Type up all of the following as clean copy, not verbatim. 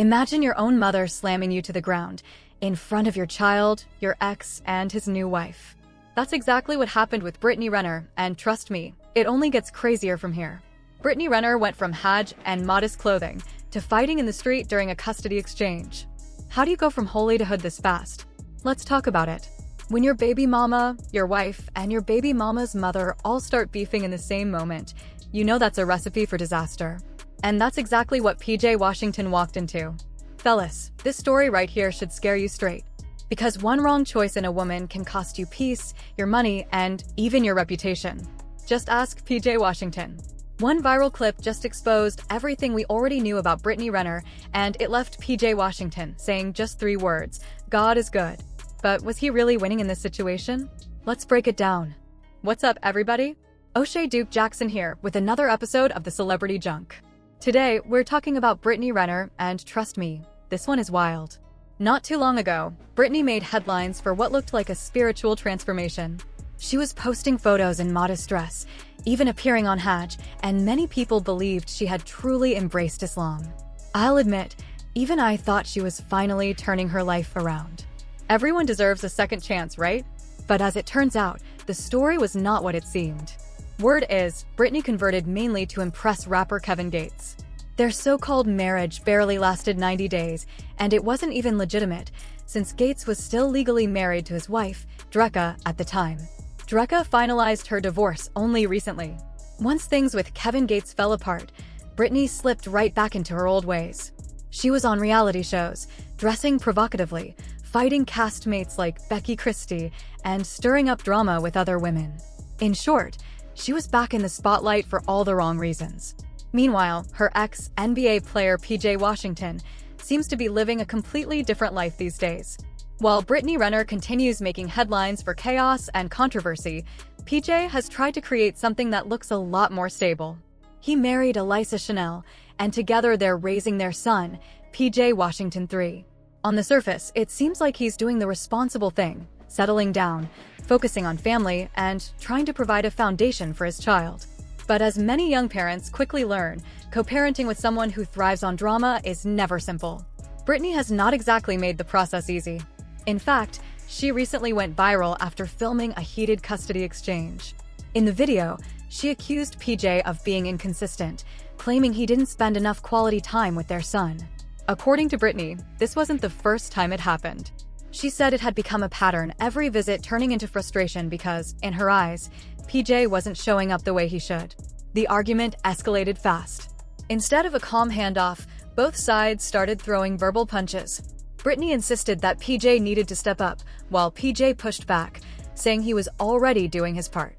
Imagine your own mother slamming you to the ground, in front of your child, your ex, and his new wife. That's exactly what happened with Brittany Renner, and trust me, it only gets crazier from here. Brittany Renner went from Hajj and modest clothing to fighting in the street during a custody exchange. How do you go from holy to hood this fast? Let's talk about it. When your baby mama, your wife, and your baby mama's mother all start beefing in the same moment, you know that's a recipe for disaster. And that's exactly what PJ Washington walked into. Fellas, this story right here should scare you straight. Because one wrong choice in a woman can cost you peace, your money, and even your reputation. Just ask PJ Washington. One viral clip just exposed everything we already knew about Brittany Renner, and it left PJ Washington saying just 3 words, "God is good." But was he really winning in this situation? Let's break it down. What's up, everybody? O'Shea Duke Jackson here with another episode of the Celebrity Junk. Today, we're talking about Brittany Renner, and trust me, this one is wild. Not too long ago, Brittany made headlines for what looked like a spiritual transformation. She was posting photos in modest dress, even appearing on Hajj, and many people believed she had truly embraced Islam. I'll admit, even I thought she was finally turning her life around. Everyone deserves a second chance, right? But as it turns out, the story was not what it seemed. Word is, Brittany converted mainly to impress rapper Kevin Gates. Their so-called marriage barely lasted 90 days, and it wasn't even legitimate, since Gates was still legally married to his wife, Drecka, at the time. Drecka finalized her divorce only recently. Once things with Kevin Gates fell apart, Brittany slipped right back into her old ways. She was on reality shows, dressing provocatively, fighting castmates like Becky Christie, and stirring up drama with other women. In short, she was back in the spotlight for all the wrong reasons. Meanwhile, her ex-NBA player PJ Washington seems to be living a completely different life these days. While Brittany Renner continues making headlines for chaos and controversy, PJ has tried to create something that looks a lot more stable. He married Elisa Chanel, and together they're raising their son, PJ Washington III. On the surface, it seems like he's doing the responsible thing, settling down, focusing on family, and trying to provide a foundation for his child. But as many young parents quickly learn, co-parenting with someone who thrives on drama is never simple. Brittany has not exactly made the process easy. In fact, she recently went viral after filming a heated custody exchange. In the video, she accused PJ of being inconsistent, claiming he didn't spend enough quality time with their son. According to Brittany, this wasn't the first time it happened. She said it had become a pattern, every visit turning into frustration because, in her eyes, PJ wasn't showing up the way he should. The argument escalated fast. Instead of a calm handoff, both sides started throwing verbal punches. Brittany insisted that PJ needed to step up, while PJ pushed back, saying he was already doing his part.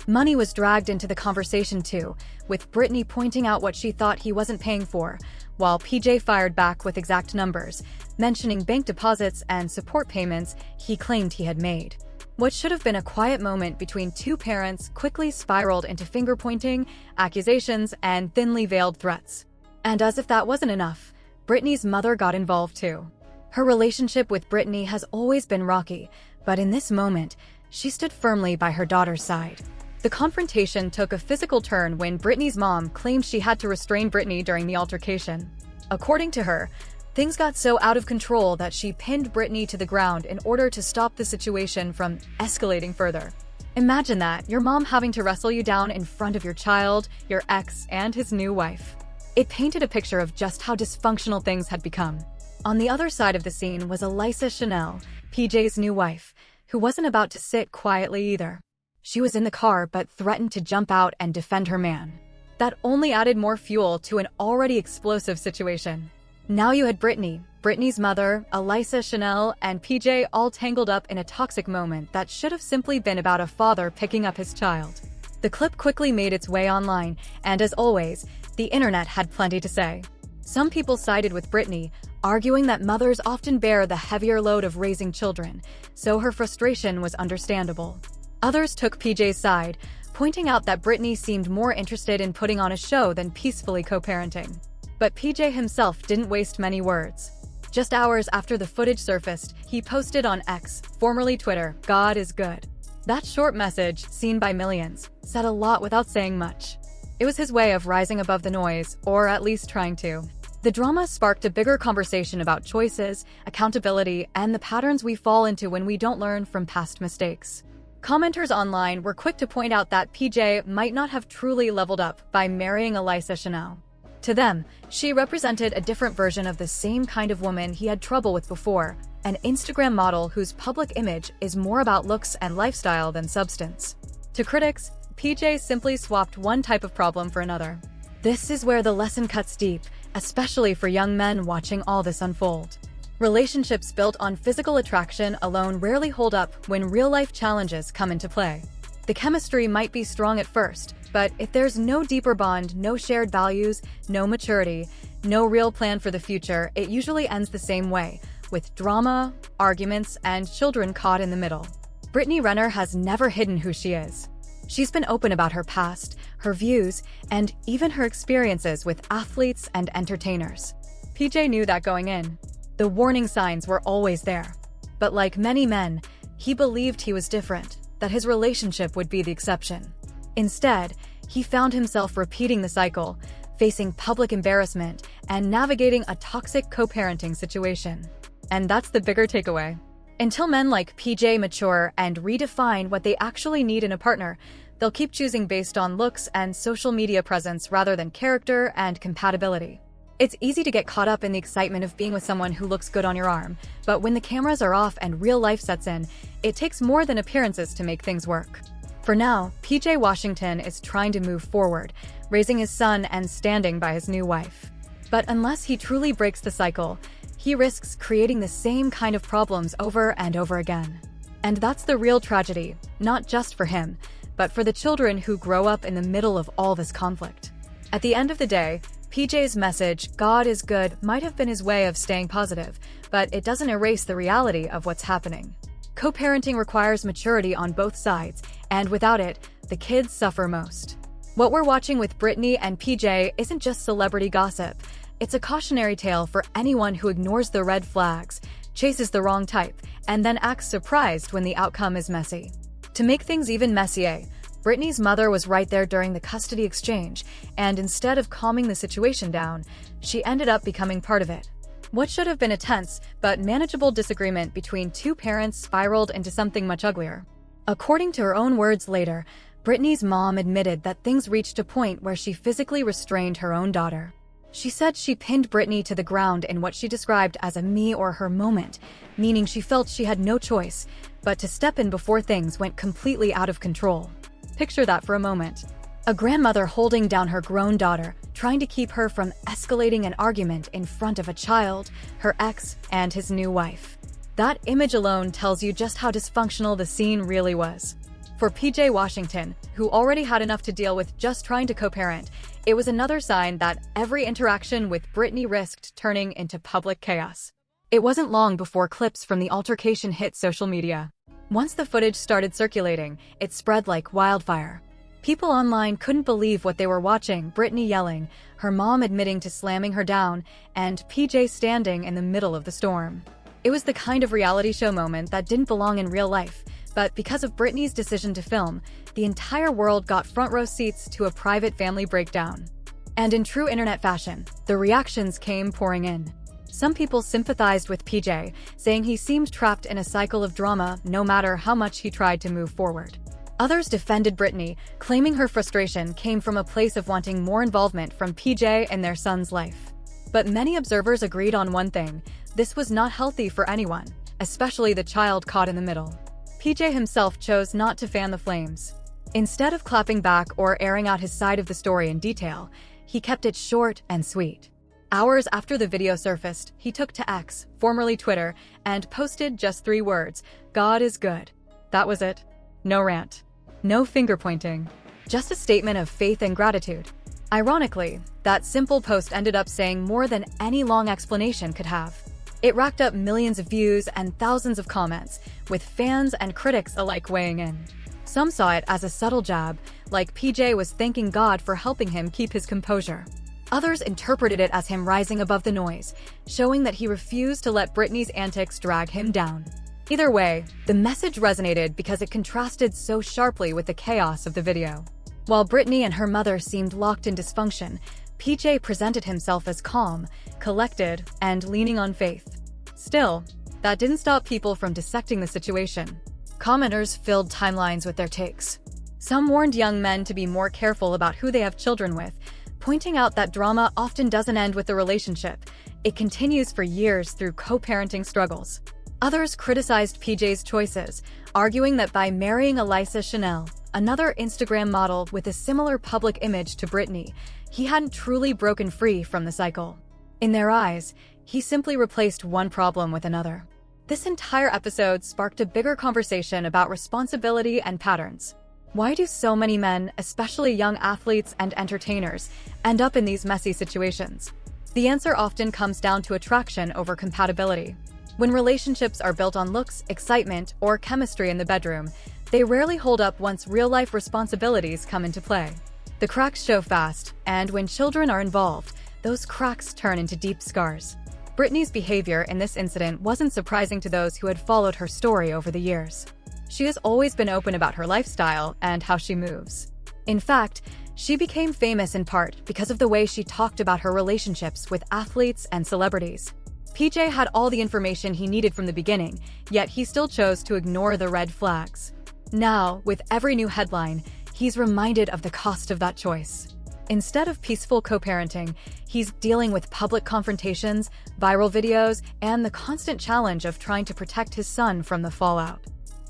Money was dragged into the conversation too, with Brittany pointing out what she thought he wasn't paying for, while PJ fired back with exact numbers, mentioning bank deposits and support payments he claimed he had made. What should have been a quiet moment between two parents quickly spiraled into finger-pointing, accusations, and thinly veiled threats. And as if that wasn't enough, Brittany's mother got involved too. Her relationship with Brittany has always been rocky, but in this moment, she stood firmly by her daughter's side. The confrontation took a physical turn when Brittany's mom claimed she had to restrain Brittany during the altercation. According to her, things got so out of control that she pinned Brittany to the ground in order to stop the situation from escalating further. Imagine that, your mom having to wrestle you down in front of your child, your ex, and his new wife. It painted a picture of just how dysfunctional things had become. On the other side of the scene was Elisa Chanel, PJ's new wife, who wasn't about to sit quietly either. She was in the car but threatened to jump out and defend her man. That only added more fuel to an already explosive situation. Now you had Brittany, Brittany's mother, Elisa Chanel, and PJ all tangled up in a toxic moment that should have simply been about a father picking up his child. The clip quickly made its way online, and as always, the internet had plenty to say. Some people sided with Brittany, arguing that mothers often bear the heavier load of raising children, so her frustration was understandable. Others took PJ's side, pointing out that Brittany seemed more interested in putting on a show than peacefully co-parenting. But PJ himself didn't waste many words. Just hours after the footage surfaced, he posted on X, formerly Twitter, "God is good." That short message, seen by millions, said a lot without saying much. It was his way of rising above the noise, or at least trying to. The drama sparked a bigger conversation about choices, accountability, and the patterns we fall into when we don't learn from past mistakes. Commenters online were quick to point out that PJ might not have truly leveled up by marrying Elisa Chanel. To them, she represented a different version of the same kind of woman he had trouble with before, an Instagram model whose public image is more about looks and lifestyle than substance. To critics, PJ simply swapped one type of problem for another. This is where the lesson cuts deep, especially for young men watching all this unfold. Relationships built on physical attraction alone rarely hold up when real-life challenges come into play. The chemistry might be strong at first, but if there's no deeper bond, no shared values, no maturity, no real plan for the future, it usually ends the same way, with drama, arguments, and children caught in the middle. Brittany Renner has never hidden who she is. She's been open about her past, her views, and even her experiences with athletes and entertainers. PJ knew that going in. The warning signs were always there. But like many men, he believed he was different, that his relationship would be the exception. Instead, he found himself repeating the cycle, facing public embarrassment, and navigating a toxic co-parenting situation. And that's the bigger takeaway. Until men like PJ mature and redefine what they actually need in a partner, they'll keep choosing based on looks and social media presence rather than character and compatibility. It's easy to get caught up in the excitement of being with someone who looks good on your arm, but when the cameras are off and real life sets in, it takes more than appearances to make things work. For now, PJ Washington is trying to move forward, raising his son and standing by his new wife. But unless he truly breaks the cycle, he risks creating the same kind of problems over and over again. And that's the real tragedy, not just for him, but for the children who grow up in the middle of all this conflict. At the end of the day, PJ's message, "God is good," might have been his way of staying positive, but it doesn't erase the reality of what's happening. Co-parenting requires maturity on both sides, and without it, the kids suffer most. What we're watching with Brittany and PJ isn't just celebrity gossip. It's a cautionary tale for anyone who ignores the red flags, chases the wrong type, and then acts surprised when the outcome is messy. To make things even messier, Brittany's mother was right there during the custody exchange, and instead of calming the situation down, she ended up becoming part of it. What should have been a tense but manageable disagreement between two parents spiraled into something much uglier. According to her own words later, Brittany's mom admitted that things reached a point where she physically restrained her own daughter. She said she pinned Brittany to the ground in what she described as a me or her moment, meaning she felt she had no choice but to step in before things went completely out of control. Picture that for a moment. A grandmother holding down her grown daughter, trying to keep her from escalating an argument in front of a child, her ex, and his new wife. That image alone tells you just how dysfunctional the scene really was. For PJ Washington, who already had enough to deal with just trying to co-parent, it was another sign that every interaction with Brittany risked turning into public chaos. It wasn't long before clips from the altercation hit social media. Once the footage started circulating, it spread like wildfire. People online couldn't believe what they were watching: Brittany yelling, her mom admitting to slamming her down, and PJ standing in the middle of the storm. It was the kind of reality show moment that didn't belong in real life, but because of Brittany's decision to film, the entire world got front row seats to a private family breakdown. And in true internet fashion, the reactions came pouring in. Some people sympathized with PJ, saying he seemed trapped in a cycle of drama no matter how much he tried to move forward. Others defended Brittany, claiming her frustration came from a place of wanting more involvement from PJ in their son's life. But many observers agreed on one thing: this was not healthy for anyone, especially the child caught in the middle. PJ himself chose not to fan the flames. Instead of clapping back or airing out his side of the story in detail, he kept it short and sweet. Hours after the video surfaced, he took to X, formerly Twitter, and posted just 3 words: "God is good." That was it. No rant. No finger-pointing. Just a statement of faith and gratitude. Ironically, that simple post ended up saying more than any long explanation could have. It racked up millions of views and thousands of comments, with fans and critics alike weighing in. Some saw it as a subtle jab, like PJ was thanking God for helping him keep his composure. Others interpreted it as him rising above the noise, showing that he refused to let Brittany's antics drag him down. Either way, the message resonated because it contrasted so sharply with the chaos of the video. While Brittany and her mother seemed locked in dysfunction, PJ presented himself as calm, collected, and leaning on faith. Still, that didn't stop people from dissecting the situation. Commenters filled timelines with their takes. Some warned young men to be more careful about who they have children with, pointing out that drama often doesn't end with the relationship. It continues for years through co-parenting struggles. Others criticized PJ's choices, arguing that by marrying Alyssa Chanel, another Instagram model with a similar public image to Brittany, he hadn't truly broken free from the cycle. In their eyes, he simply replaced one problem with another. This entire episode sparked a bigger conversation about responsibility and patterns. Why do so many men, especially young athletes and entertainers, end up in these messy situations? The answer often comes down to attraction over compatibility. When relationships are built on looks, excitement, or chemistry in the bedroom, they rarely hold up once real-life responsibilities come into play. The cracks show fast, and when children are involved, those cracks turn into deep scars. Brittany's behavior in this incident wasn't surprising to those who had followed her story over the years. She has always been open about her lifestyle and how she moves. In fact, she became famous in part because of the way she talked about her relationships with athletes and celebrities. PJ had all the information he needed from the beginning, yet he still chose to ignore the red flags. Now, with every new headline, he's reminded of the cost of that choice. Instead of peaceful co-parenting, he's dealing with public confrontations, viral videos, and the constant challenge of trying to protect his son from the fallout.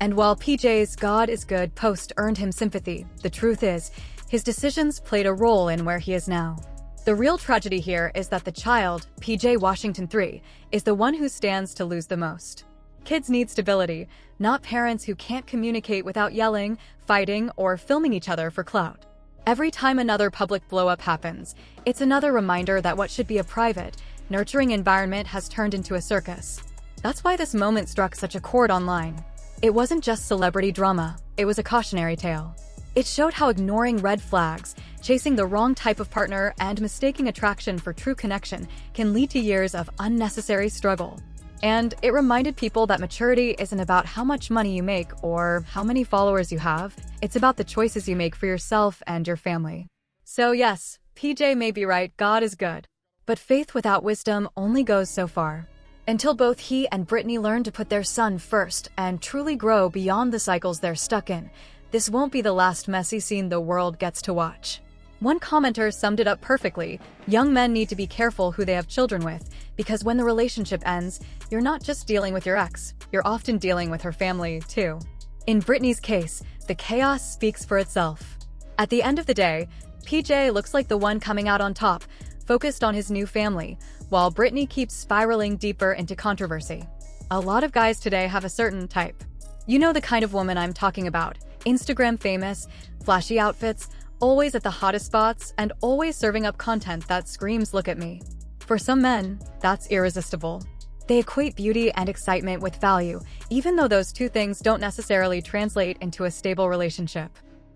And while PJ's "God is good" post earned him sympathy, the truth is, his decisions played a role in where he is now. The real tragedy here is that the child, PJ Washington 3, is the one who stands to lose the most. Kids need stability, not parents who can't communicate without yelling, fighting, or filming each other for clout. Every time another public blow-up happens, it's another reminder that what should be a private, nurturing environment has turned into a circus. That's why this moment struck such a chord online. It wasn't just celebrity drama, it was a cautionary tale. It showed how ignoring red flags, chasing the wrong type of partner, and mistaking attraction for true connection can lead to years of unnecessary struggle. And it reminded people that maturity isn't about how much money you make or how many followers you have. It's about the choices you make for yourself and your family. So yes, PJ may be right, God is good. But faith without wisdom only goes so far. Until both he and Brittany learn to put their son first and truly grow beyond the cycles they're stuck in, this won't be the last messy scene the world gets to watch. One commenter summed it up perfectly: young men need to be careful who they have children with, because when the relationship ends, you're not just dealing with your ex, you're often dealing with her family, too. In Brittany's case, the chaos speaks for itself. At the end of the day, PJ looks like the one coming out on top, focused on his new family, while Brittany keeps spiraling deeper into controversy. A lot of guys today have a certain type. You know the kind of woman I'm talking about. Instagram famous, flashy outfits, always at the hottest spots, and always serving up content that screams "look at me." For some men, that's irresistible. They equate beauty and excitement with value, even though those two things don't necessarily translate into a stable relationship.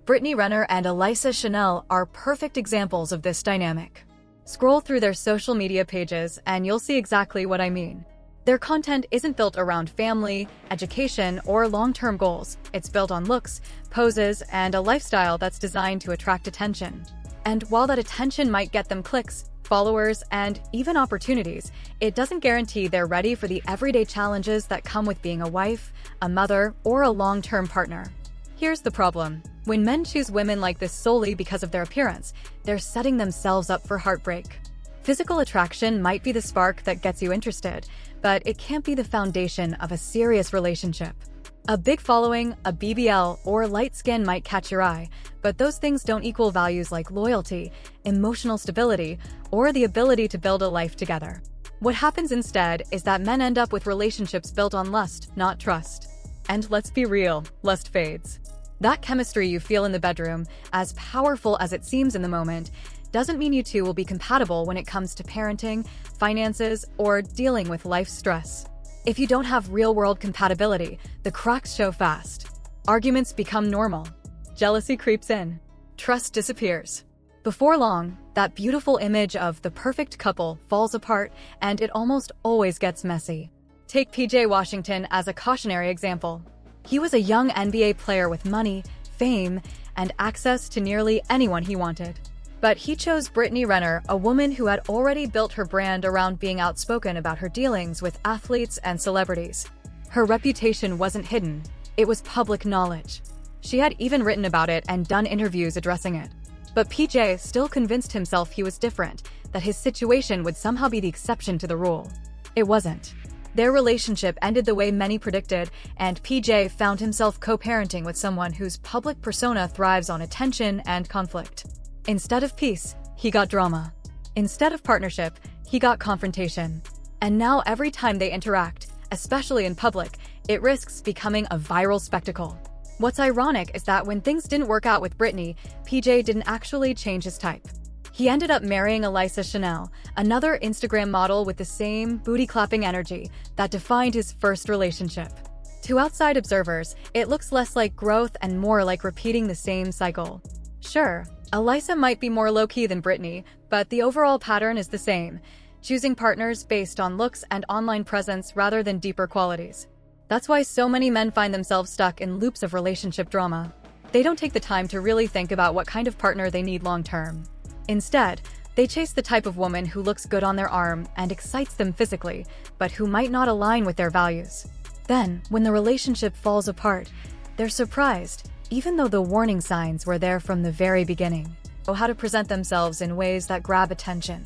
Brittany Renner and Alyssa Chanel are perfect examples of this dynamic. Scroll through their social media pages and you'll see exactly what I mean. Their content isn't built around family, education, or long-term goals. It's built on looks, poses, and a lifestyle that's designed to attract attention. And while that attention might get them clicks, followers, and even opportunities, it doesn't guarantee they're ready for the everyday challenges that come with being a wife, a mother, or a long-term partner. Here's the problem. When men choose women like this solely because of their appearance, they're setting themselves up for heartbreak. Physical attraction might be the spark that gets you interested, but it can't be the foundation of a serious relationship. A big following, a BBL, or light skin might catch your eye, but those things don't equal values like loyalty, emotional stability, or the ability to build a life together. What happens instead is that men end up with relationships built on lust, not trust. And let's be real, lust fades. That chemistry you feel in the bedroom, as powerful as it seems in the moment, doesn't mean you two will be compatible when it comes to parenting, finances, or dealing with life stress. If you don't have real-world compatibility, the cracks show fast. Arguments become normal. Jealousy creeps in. Trust disappears. Before long, that beautiful image of the perfect couple falls apart, and it almost always gets messy. Take PJ Washington as a cautionary example. He was a young NBA player with money, fame, and access to nearly anyone he wanted. But he chose Brittany Renner, a woman who had already built her brand around being outspoken about her dealings with athletes and celebrities. Her reputation wasn't hidden, it was public knowledge. She had even written about it and done interviews addressing it. But PJ still convinced himself he was different, that his situation would somehow be the exception to the rule. It wasn't. Their relationship ended the way many predicted, and PJ found himself co-parenting with someone whose public persona thrives on attention and conflict. Instead of peace, he got drama. Instead of partnership, he got confrontation. And now every time they interact, especially in public, it risks becoming a viral spectacle. What's ironic is that when things didn't work out with Brittany, PJ didn't actually change his type. He ended up marrying Alyssa Chanel, another Instagram model with the same booty-clapping energy that defined his first relationship. To outside observers, it looks less like growth and more like repeating the same cycle. Sure, Alyssa might be more low-key than Brittany, but the overall pattern is the same, choosing partners based on looks and online presence rather than deeper qualities. That's why so many men find themselves stuck in loops of relationship drama. They don't take the time to really think about what kind of partner they need long-term. Instead, they chase the type of woman who looks good on their arm and excites them physically, but who might not align with their values. Then, when the relationship falls apart, they're surprised, even though the warning signs were there from the very beginning. Know how to present themselves in ways that grab attention.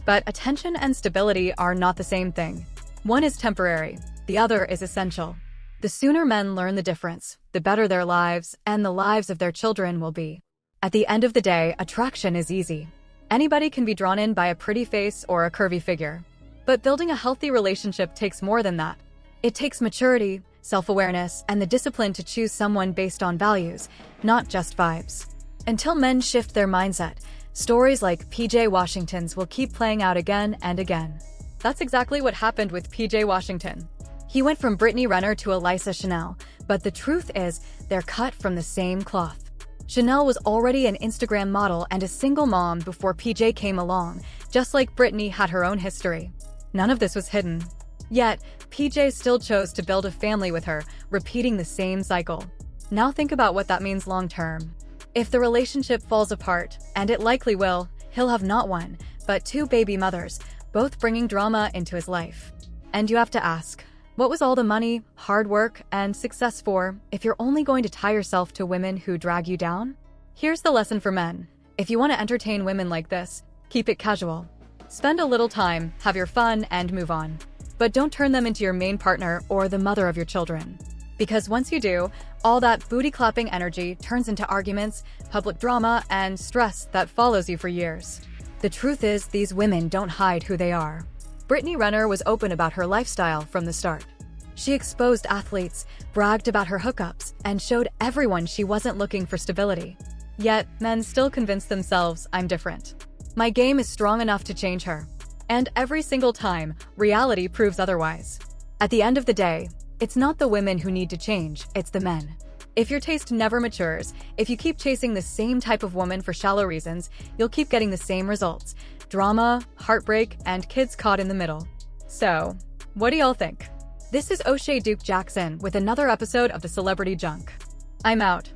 But attention and stability are not the same thing. One is temporary, the other is essential. The sooner men learn the difference, the better their lives and the lives of their children will be. At the end of the day, attraction is easy. Anybody can be drawn in by a pretty face or a curvy figure. But building a healthy relationship takes more than that. It takes maturity, self-awareness, and the discipline to choose someone based on values, not just vibes. Until men shift their mindset, stories like PJ Washington's will keep playing out again and again. That's exactly what happened with PJ Washington. He went from Brittany Renner to Alyssa Chanel, but the truth is, they're cut from the same cloth. Chanel was already an Instagram model and a single mom before PJ came along, just like Brittany had her own history. None of this was hidden. Yet, PJ still chose to build a family with her, repeating the same cycle. Now think about what that means long-term. If the relationship falls apart, and it likely will, he'll have not one, but two baby mothers, both bringing drama into his life. And you have to ask, what was all the money, hard work, and success for if you're only going to tie yourself to women who drag you down? Here's the lesson for men. If you want to entertain women like this, keep it casual. Spend a little time, have your fun, and move on. But don't turn them into your main partner or the mother of your children. Because once you do, all that booty-clapping energy turns into arguments, public drama, and stress that follows you for years. The truth is, these women don't hide who they are. Brittany Renner was open about her lifestyle from the start. She exposed athletes, bragged about her hookups, and showed everyone she wasn't looking for stability. Yet, men still convince themselves, I'm different. My game is strong enough to change her. And every single time, reality proves otherwise. At the end of the day, it's not the women who need to change, it's the men. If your taste never matures, if you keep chasing the same type of woman for shallow reasons, you'll keep getting the same results. Drama, heartbreak, and kids caught in the middle. So, what do y'all think? This is O'Shea Duke Jackson with another episode of the Celebrity Junk. I'm out.